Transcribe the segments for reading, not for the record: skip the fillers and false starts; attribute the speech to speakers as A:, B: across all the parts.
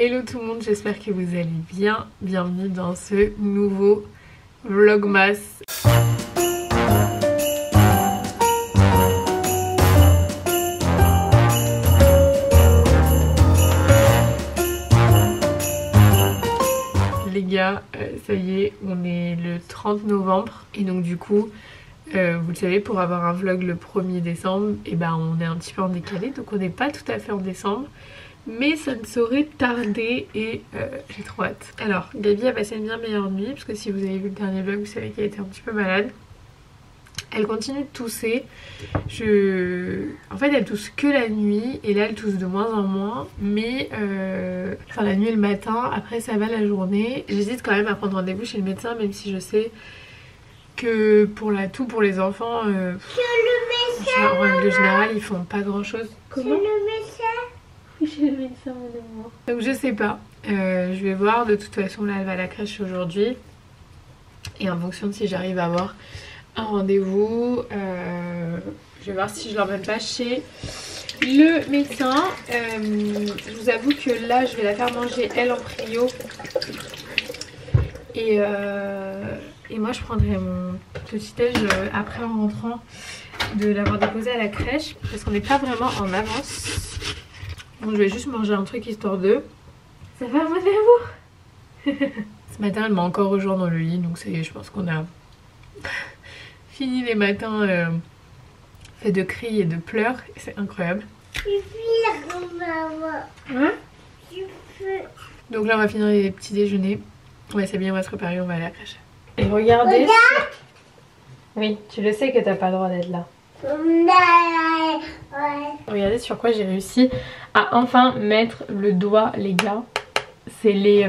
A: Hello tout le monde, j'espère que vous allez bien. Bienvenue dans ce nouveau vlogmas. Les gars, ça y est, on est le 30 novembre et donc du coup, vous le savez, pour avoir un vlog le 1er décembre, et ben on est un petit peu en décalé, donc on n'est pas tout à fait en décembre. Mais ça ne saurait tarder et j'ai trop hâte. Alors, Gabi a passé une bien meilleure nuit, parce que si vous avez vu le dernier vlog, vous savez qu'elle était un petit peu malade. Elle continue de tousser. En fait, elle tousse que la nuit, et là, elle tousse de moins en moins. Mais, enfin, la nuit et le matin, après, ça va la journée. J'hésite quand même à prendre rendez-vous chez le médecin, même si je sais que pour la toux, pour les enfants, en règle générale, ils font pas grand-chose. Comment ? Chez le médecin, mon amour. Donc je sais pas, je vais voir. De toute façon là elle va à la crèche aujourd'hui et en fonction de si j'arrive à avoir un rendez-vous, je vais voir si je l'emmène pas chez le médecin. Je vous avoue que là je vais la faire manger elle en prio et moi je prendrai mon petit déj après en rentrant de l'avoir déposée à la crèche parce qu'on n'est pas vraiment en avance. Donc je vais juste manger un truc histoire de... Ça va mon amour? Ce matin elle m'a encore rejoint dans le lit, donc ça y est, je pense qu'on a fini les matins fait de cris et de pleurs, et c'est incroyable. Hein? Donc là on va finir les petits déjeuners, on va s'habiller, on va se préparer, on va aller à la crèche. Et regardez... Oui, tu le sais que t'as pas le droit d'être là. Regardez sur quoi j'ai réussi à enfin mettre le doigt, les gars. C'est les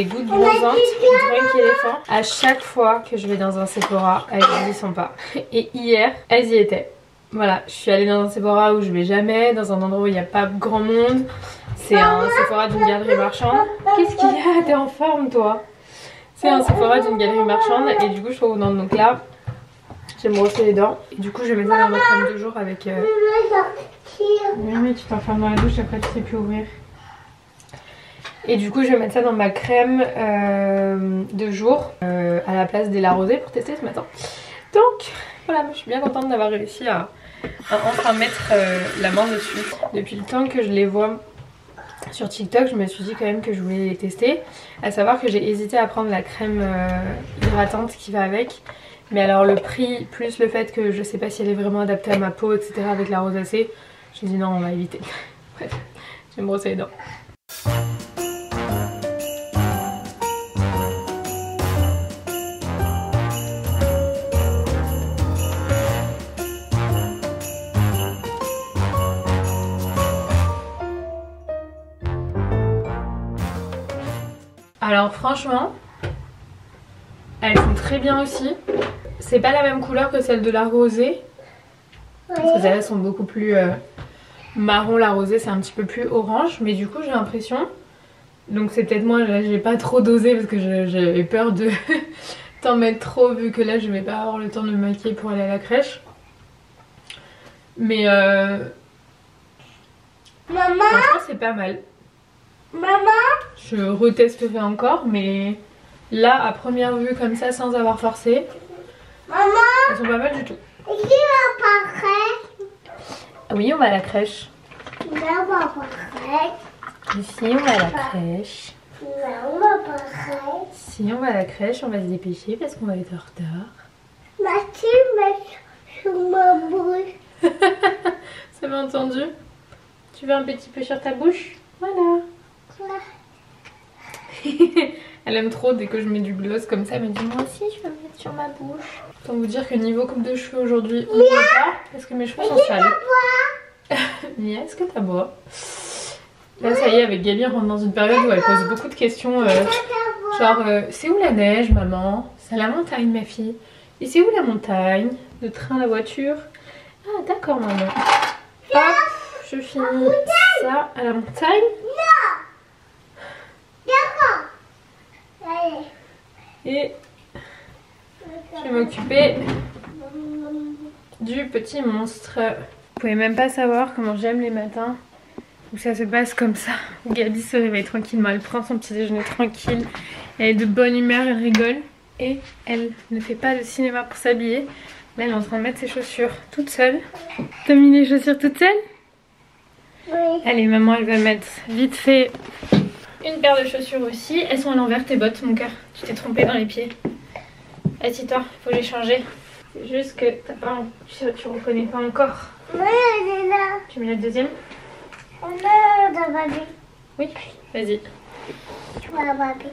A: gouttes bronzantes du Drunk Elephant. À chaque fois que je vais dans un Sephora, elles n'y sont pas. Et hier, elles y étaient. Voilà, je suis allée dans un Sephora où je vais jamais, dans un endroit où il n'y a pas grand monde. C'est un Sephora d'une galerie marchande. Qu'est-ce qu'il y a? T'es en forme toi? C'est un Sephora d'une galerie marchande et du coup je trouve dans donc là. Je vais me brosser les dents et du coup je vais mettre ça dans ma crème de jour avec... Oui mais tu t'enfermes dans la douche, après tu sais plus ouvrir. Et du coup je vais mettre ça dans ma crème de jour à la place des La Rosée pour tester ce matin. Donc voilà, je suis bien contente d'avoir réussi à enfin mettre la main dessus. Depuis le temps que je les vois sur TikTok, je me suis dit quand même que je voulais les tester. À savoir que j'ai hésité à prendre la crème hydratante qui va avec. Mais alors le prix plus le fait que je sais pas si elle est vraiment adaptée à ma peau etc avec la rosacée, j'ai dit non on va éviter. Bref, je vais me brosser les dents. Alors franchement, elles sont très bien aussi. C'est pas la même couleur que celle de la rosée. Parce que celles-là sont beaucoup plus marron, la rosée c'est un petit peu plus orange. Mais du coup j'ai l'impression, donc c'est peut-être moi, là j'ai pas trop dosé parce que j'avais peur de t'en mettre trop vu que là je vais pas avoir le temps de me maquiller pour aller à la crèche. Mais franchement c'est pas mal. Je retesterai encore mais là à première vue comme ça sans avoir forcé, elles sont pas mal du tout. Oui, on va à la crèche. Ici, on va à la crèche. Si, on va à la crèche, on va se dépêcher parce qu'on va être en retard. Sur ma bouche. Ça m'a entendu? Tu veux un petit peu sur ta bouche? Voilà. Elle aime trop dès que je mets du gloss comme ça, elle me dit moi aussi je veux mettre sur ma bouche. Autant vous dire que niveau coupe de cheveux aujourd'hui on ne voit pas parce que mes cheveux sont sales. Mia, est-ce que t'as bois? Là ça y est, avec Gabi on rentre dans une période où elle pose beaucoup de questions genre c'est où la neige maman? C'est à la montagne ma fille. Et c'est où la montagne? Le train, la voiture? Ah d'accord maman. Hop, je finis ça à la montagne. Et je vais m'occuper du petit monstre. Vous pouvez même pas savoir comment j'aime les matins où ça se passe comme ça, où Gabi se réveille tranquillement, elle prend son petit déjeuner tranquille, elle est de bonne humeur, elle rigole et elle ne fait pas de cinéma pour s'habiller. Là elle est en train de mettre ses chaussures toute seule. T'as mis les chaussures toute seule?
B: Oui.
A: Allez maman, elle va mettre vite fait une paire de chaussures aussi. Elles sont à l'envers tes bottes mon cœur, tu t'es trompée dans les pieds. Assis-toi, faut les changer. C'est juste que t'as pas, tu reconnais pas encore.
B: Oui, elle est là.
A: Tu mets la deuxième?
B: On est dans ma vie.
A: Oui, vas-y.
B: Voilà, ma vie.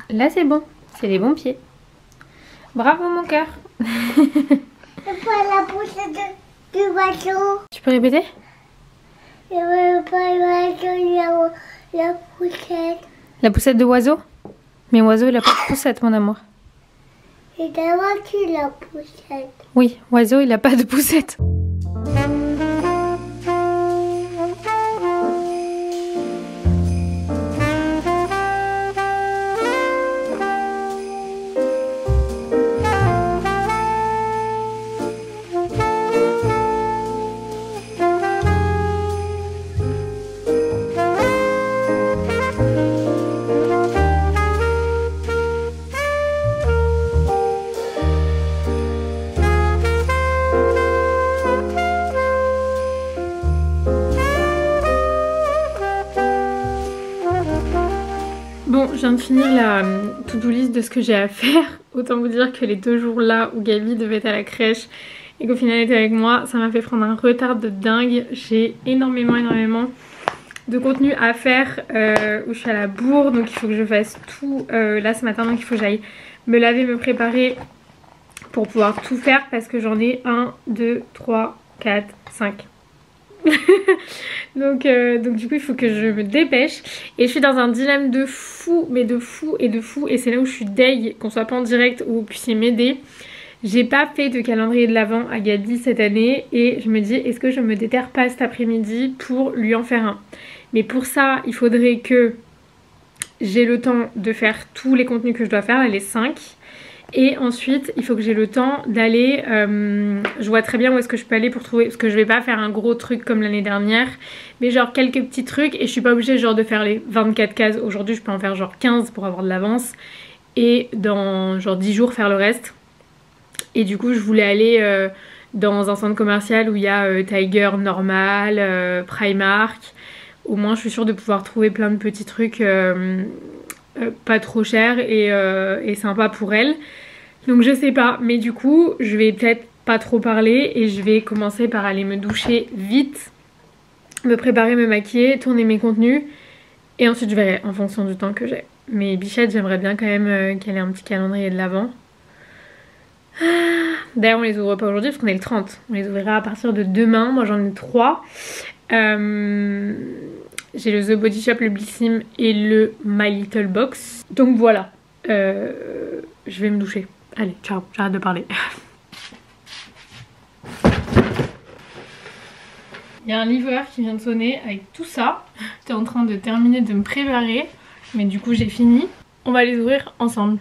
A: Là c'est bon, c'est les bons pieds. Bravo mon cœur.
B: C'est pas la poussette du oiseau.
A: Tu peux répéter?
B: Je veux pas l'oiseau, la poussette.
A: La poussette de oiseau? Mais oiseau il a pas de poussette mon amour.
B: C'est d'abord tu la poussette.
A: Oui, oiseau il a pas de poussette. Bon, je viens de finir la to-do list de ce que j'ai à faire. Autant vous dire que les 2 jours là où Gabi devait être à la crèche et qu'au final elle était avec moi, ça m'a fait prendre un retard de dingue. J'ai énormément de contenu à faire où je suis à la bourre, donc il faut que je fasse tout là ce matin, donc il faut que j'aille me laver, me préparer pour pouvoir tout faire parce que j'en ai 1, 2, 3, 4, 5. donc du coup il faut que je me dépêche et je suis dans un dilemme de fou, mais de fou et c'est là où je suis deg qu'on soit pas en direct ou vous puissiez m'aider. J'ai pas fait de calendrier de l'Avent à Gabi cette année et je me dis est-ce que je me déterre pas cet après-midi pour lui en faire un. Mais pour ça il faudrait que j'ai le temps de faire tous les contenus que je dois faire, les 5. Et ensuite il faut que j'ai le temps d'aller, je vois très bien où est-ce que je peux aller pour trouver, parce que je vais pas faire un gros truc comme l'année dernière, mais genre quelques petits trucs et je suis pas obligée genre de faire les 24 cases aujourd'hui, je peux en faire genre 15 pour avoir de l'avance et dans genre 10 jours faire le reste. Et du coup je voulais aller dans un centre commercial où il y a Tiger, Normal, Primark, au moins je suis sûre de pouvoir trouver plein de petits trucs pas trop chers et sympa pour elle. Donc je sais pas, mais du coup je vais peut-être pas trop parler et je vais commencer par aller me doucher vite, me préparer, me maquiller, tourner mes contenus et ensuite je verrai en fonction du temps que j'ai. Mais Bichette j'aimerais bien quand même qu'elle ait un petit calendrier de l'Avent. D'ailleurs on les ouvre pas aujourd'hui parce qu'on est le 30, on les ouvrira à partir de demain. Moi j'en ai 3. J'ai le The Body Shop, le Blissim et le My Little Box. Donc voilà, je vais me doucher. Allez, ciao, j'arrête de parler. Il y a un livreur qui vient de sonner avec tout ça. J'étais en train de terminer de me préparer, mais du coup j'ai fini. On va les ouvrir ensemble.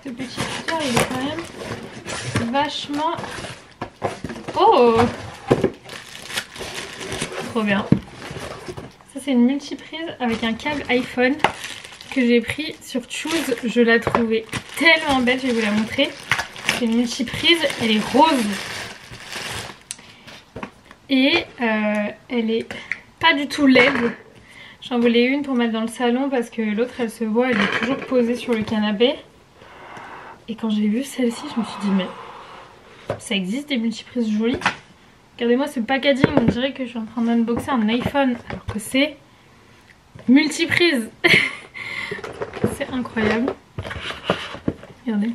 A: Ce petit cutter il est quand même vachement... Oh! Trop bien. Ça c'est une multiprise avec un câble iPhone que j'ai pris sur Choose. Je la trouvais tellement belle, je vais vous la montrer. C'est une multiprise, elle est rose. Et elle est pas du tout LED. J'en voulais une pour mettre dans le salon parce que l'autre elle se voit, elle est toujours posée sur le canapé. Et quand j'ai vu celle-ci, je me suis dit mais ça existe des multiprises jolies. Regardez-moi ce packaging, on dirait que je suis en train d'unboxer un iPhone alors que c'est multiprise. C'est incroyable. Regardez.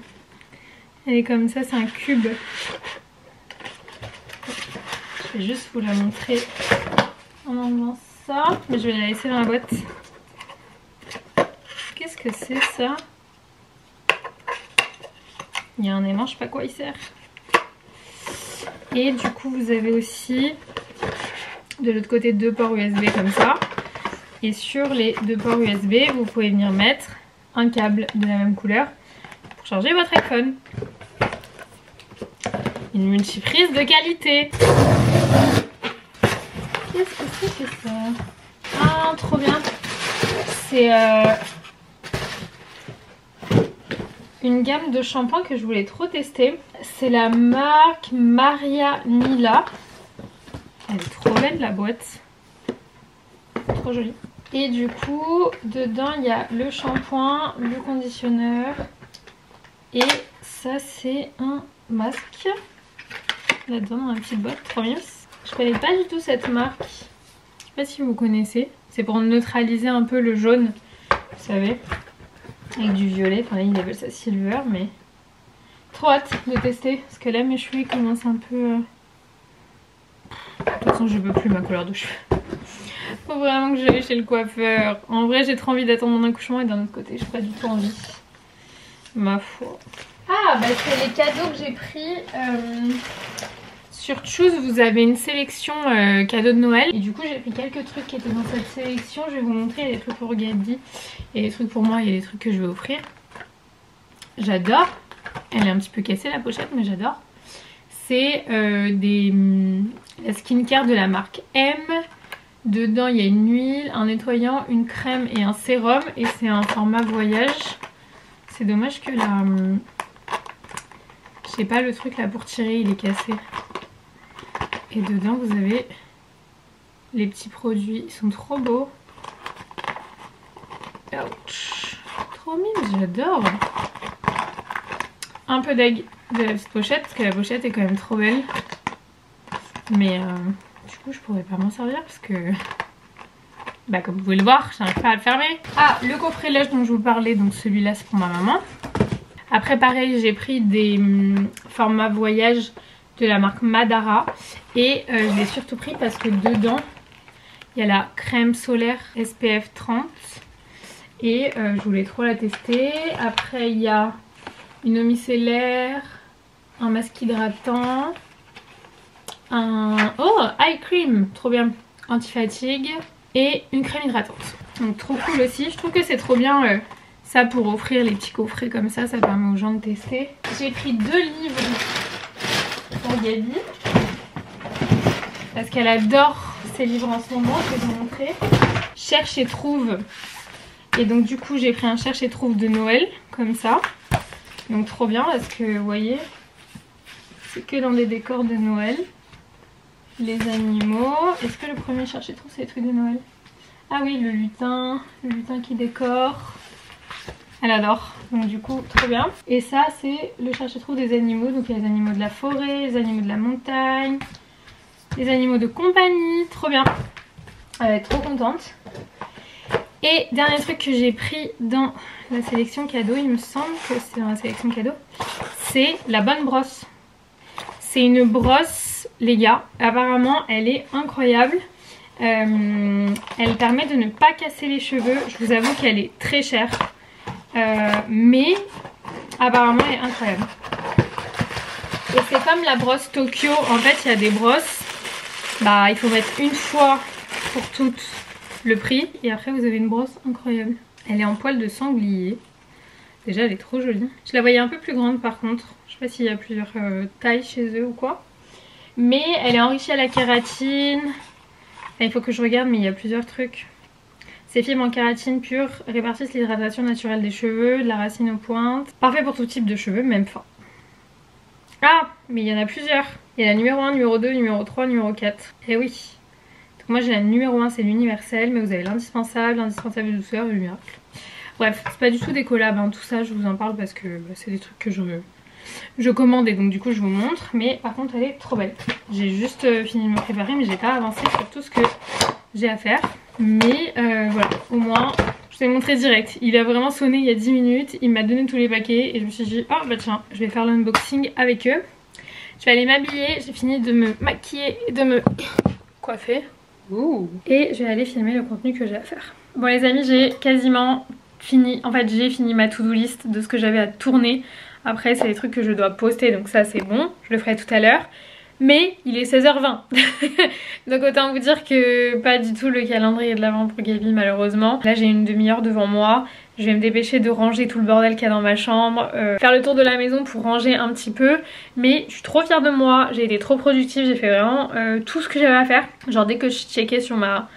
A: Elle est comme ça, c'est un cube. Je vais juste vous la montrer en enlevant ça, mais je vais la laisser dans la boîte. Qu'est-ce que c'est ça? Il y a un aimant, je sais pas quoi il sert. Et du coup vous avez aussi de l'autre côté 2 ports USB comme ça. Et sur les 2 ports USB vous pouvez venir mettre un câble de la même couleur pour charger votre iPhone. une multiprise de qualité. Qu'est-ce que c'est que ça? Ah, trop bien. C'est une gamme de shampoings que je voulais trop tester. C'est la marque Maria Mila. Elle est trop belle la boîte. Trop jolie. Et du coup, dedans il y a le shampoing, le conditionneur. Et ça c'est un masque. Là-dedans dans la petite boîte, trop bien. Je connais pas du tout cette marque. Je sais pas si vous connaissez. C'est pour neutraliser un peu le jaune, vous savez. Avec du violet. Enfin là ils appellent ça silver, mais trop hâte de tester. Parce que là mes cheveux ils commencent un peu... De toute façon je veux plus ma couleur de cheveux. Faut vraiment que j'aille chez le coiffeur. En vrai j'ai trop envie d'attendre mon accouchement et d'un autre côté j'ai pas du tout envie. Ma foi. Ah bah c'est les cadeaux que j'ai pris. Sur Choose vous avez une sélection cadeaux de Noël. Et du coup j'ai pris quelques trucs qui étaient dans cette sélection. Je vais vous montrer. Il y a des trucs pour Gabi. Il y a des trucs pour moi. Il y a des trucs que je vais offrir. J'adore. Elle est un petit peu cassée la pochette mais j'adore. C'est la skincare de la marque M. Dedans il y a une huile, un nettoyant, une crème et un sérum. Et c'est un format voyage. C'est dommage que la... Je sais pas, le truc là pour tirer il est cassé. Et dedans vous avez les petits produits. Ils sont trop beaux. Ouch. Trop mignon, j'adore. Un peu d'aigle de la petite pochette parce que la pochette est quand même trop belle. Mais du coup je pourrais pas m'en servir parce que... Bah comme vous pouvez le voir, j'arrive pas à le fermer. Ah, le coffret lèche dont je vous parlais, donc celui-là c'est pour ma maman. Après pareil j'ai pris des formats voyage de la marque Madara. Et je l'ai surtout pris parce que dedans il y a la crème solaire SPF 30. Et je voulais trop la tester. Après il y a une eau micellaire, un masque hydratant, oh, eye cream, trop bien, anti-fatigue et une crème hydratante. Donc trop cool aussi, je trouve que c'est trop bien ça pour offrir les petits coffrets comme ça permet aux gens de tester. J'ai pris 2 livres pour Gabi parce qu'elle adore ces livres en ce moment, je vais vous montrer. Cherche et trouve. Et donc du coup j'ai pris un cherche et trouve de Noël comme ça. Donc trop bien parce que vous voyez, c'est que dans des décors de Noël. Les animaux. Est-ce que le premier cherche et trouve c'est les trucs de Noël? Ah oui, le lutin qui décore. Elle adore. Donc du coup trop bien. Et ça c'est le cherche et trouve des animaux. Donc il y a les animaux de la forêt, les animaux de la montagne, les animaux de compagnie. Trop bien. Elle est trop contente. Et dernier truc que j'ai pris dans la sélection cadeau, il me semble que c'est dans la sélection cadeau, c'est la bonne brosse. C'est une brosse, les gars, apparemment elle est incroyable. Elle permet de ne pas casser les cheveux. Je vous avoue qu'elle est très chère, mais apparemment elle est incroyable. Et c'est comme la brosse Tokyo, en fait il y a des brosses, bah il faut mettre une fois pour toutes le prix et après vous avez une brosse incroyable. Elle est en poil de sanglier. Déjà elle est trop jolie. Je la voyais un peu plus grande par contre. Je sais pas s'il y a plusieurs tailles chez eux ou quoi. Mais elle est enrichie à la kératine. Là, il faut que je regarde mais il y a plusieurs trucs. Ces fibres en kératine pure répartissent l'hydratation naturelle des cheveux, de la racine aux pointes. Parfait pour tout type de cheveux, même fin. Ah, mais il y en a plusieurs. Il y a la numéro 1, numéro 2, numéro 3, numéro 4. Eh oui. Moi j'ai la numéro 1, c'est l'universel, mais vous avez l'indispensable, l'indispensable de douceur et le miracle. Bref, c'est pas du tout des collabs, hein. Tout ça je vous en parle parce que c'est des trucs que je commande et donc du coup je vous montre. Mais par contre elle est trop belle. J'ai juste fini de me préparer mais j'ai pas avancé sur tout ce que j'ai à faire. Mais voilà, au moins je vous ai montré direct. Il a vraiment sonné il y a 10 minutes, il m'a donné tous les paquets et je me suis dit oh bah tiens, je vais faire l'unboxing avec eux. Je vais aller m'habiller, j'ai fini de me maquiller et de me coiffer. Ouh. Et je vais aller filmer le contenu que j'ai à faire. Bon les amis, j'ai quasiment fini, en fait j'ai fini ma to-do list de ce que j'avais à tourner. Après c'est des trucs que je dois poster donc ça c'est bon, je le ferai tout à l'heure. Mais il est 16h20. Donc autant vous dire que pas du tout le calendrier de l'avant pour Gaby malheureusement. Là j'ai une demi-heure devant moi. Je vais me dépêcher de ranger tout le bordel qu'il y a dans ma chambre. Faire le tour de la maison pour ranger un petit peu. Mais je suis trop fière de moi. J'ai été trop productive. J'ai fait vraiment tout ce que j'avais à faire. Genre dès que je checkais sur ma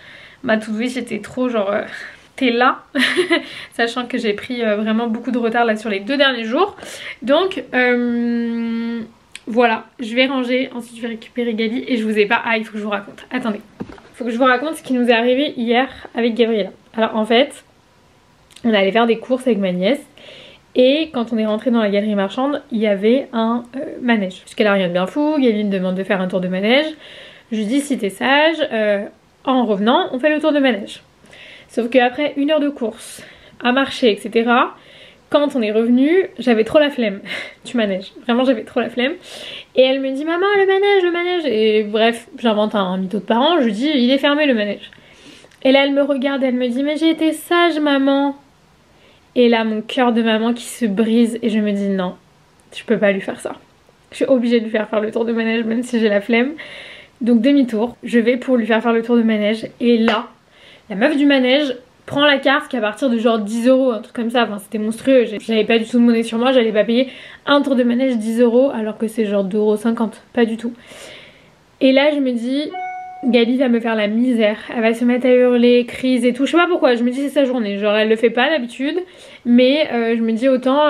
A: to-do list, j'étais trop genre... t'es là. Sachant que j'ai pris vraiment beaucoup de retard là sur les 2 derniers jours. Donc... voilà, je vais ranger, ensuite je vais récupérer Gaby et je vous ai pas... Ah, il faut que je vous raconte. Attendez. Il faut que je vous raconte ce qui nous est arrivé hier avec Gabriella. Alors en fait, on allait faire des courses avec ma nièce et quand on est rentré dans la galerie marchande, il y avait un manège. Parce qu'elle a rien de bien fou, Gaby me demande de faire un tour de manège. Je lui dis si t'es sage, en revenant, on fait le tour de manège. Sauf qu'après 1 heure de course, à marcher, etc., quand on est revenu, j'avais trop la flemme du manège. Vraiment, j'avais trop la flemme. Et elle me dit, maman, le manège, le manège. Et bref, j'invente un mytho de parent. Je lui dis, il est fermé le manège. Et là, elle me regarde, elle me dit, mais j'ai été sage, maman. Et là, mon cœur de maman qui se brise. Et je me dis, non, je peux pas lui faire ça. Je suis obligée de lui faire le tour de manège, même si j'ai la flemme. Donc, demi-tour. Je vais pour lui faire le tour de manège. Et là, la meuf du manège prends la carte qu'à partir de genre 10 €, un truc comme ça, enfin c'était monstrueux, j'avais pas du tout de monnaie sur moi, j'allais pas payer un tour de manège 10 € alors que c'est genre 2,50 €, pas du tout. Et là je me dis, Gaby va me faire la misère, elle va se mettre à hurler, crise et tout, je sais pas pourquoi, je me dis c'est sa journée, genre elle le fait pas d'habitude, mais je me dis autant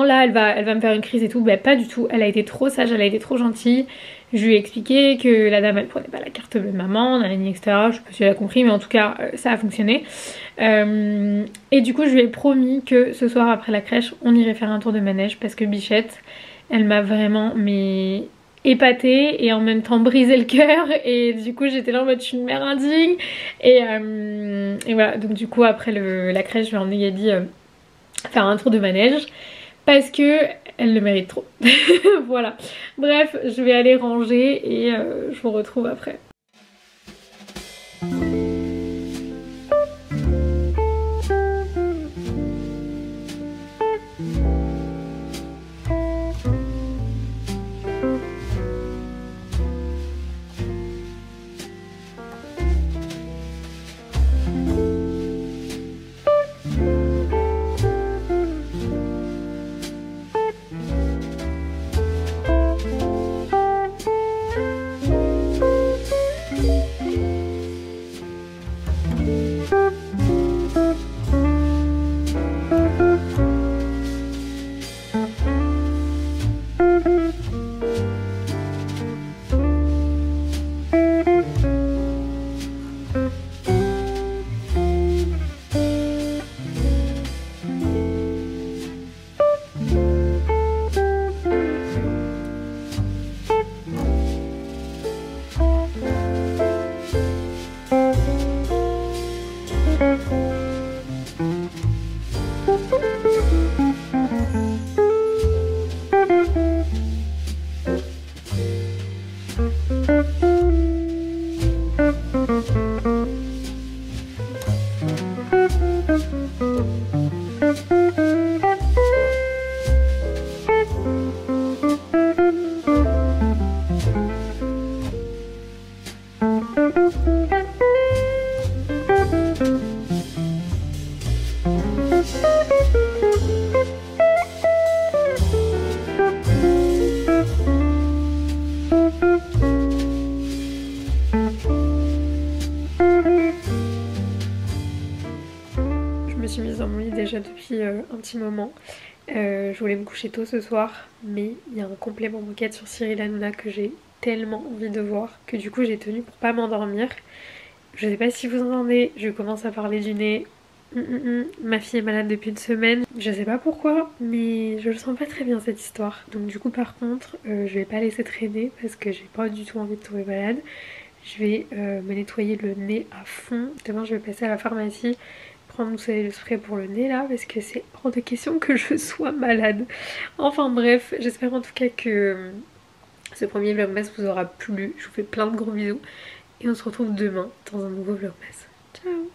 A: là elle va me faire une crise et tout, bah pas du tout, elle a été trop sage, elle a été trop gentille. Je lui ai expliqué que la dame elle prenait pas la carte bleue de maman, etc. Je sais pas si elle a compris mais en tout cas ça a fonctionné. Et du coup je lui ai promis que ce soir après la crèche on irait faire un tour de manège parce que Bichette elle m'a vraiment épatée et en même temps brisé le cœur et du coup j'étais là en mode je suis une mère indigne et voilà donc du coup après la crèche je vais emmener Gaby faire un tour de manège parce que elle le mérite trop. Voilà. Bref, je vais aller ranger et je vous retrouve après. Depuis un petit moment. Je voulais me coucher tôt ce soir, mais il y a un complément d'enquête sur Cyril Hanouna que j'ai tellement envie de voir que du coup j'ai tenu pour pas m'endormir. Je sais pas si vous entendez, je commence à parler du nez. Ma fille est malade depuis 1 semaine, je sais pas pourquoi, mais je le sens pas très bien cette histoire. Donc du coup par contre, je vais pas laisser traîner parce que j'ai pas du tout envie de tomber malade. Je vais me nettoyer le nez à fond. Demain je vais passer à la pharmacie prendre, vous savez, le spray pour le nez là parce que c'est hors de question que je sois malade. Enfin bref, j'espère en tout cas que ce premier vlogmas vous aura plu. Je vous fais plein de gros bisous et on se retrouve demain dans un nouveau vlogmas. Ciao.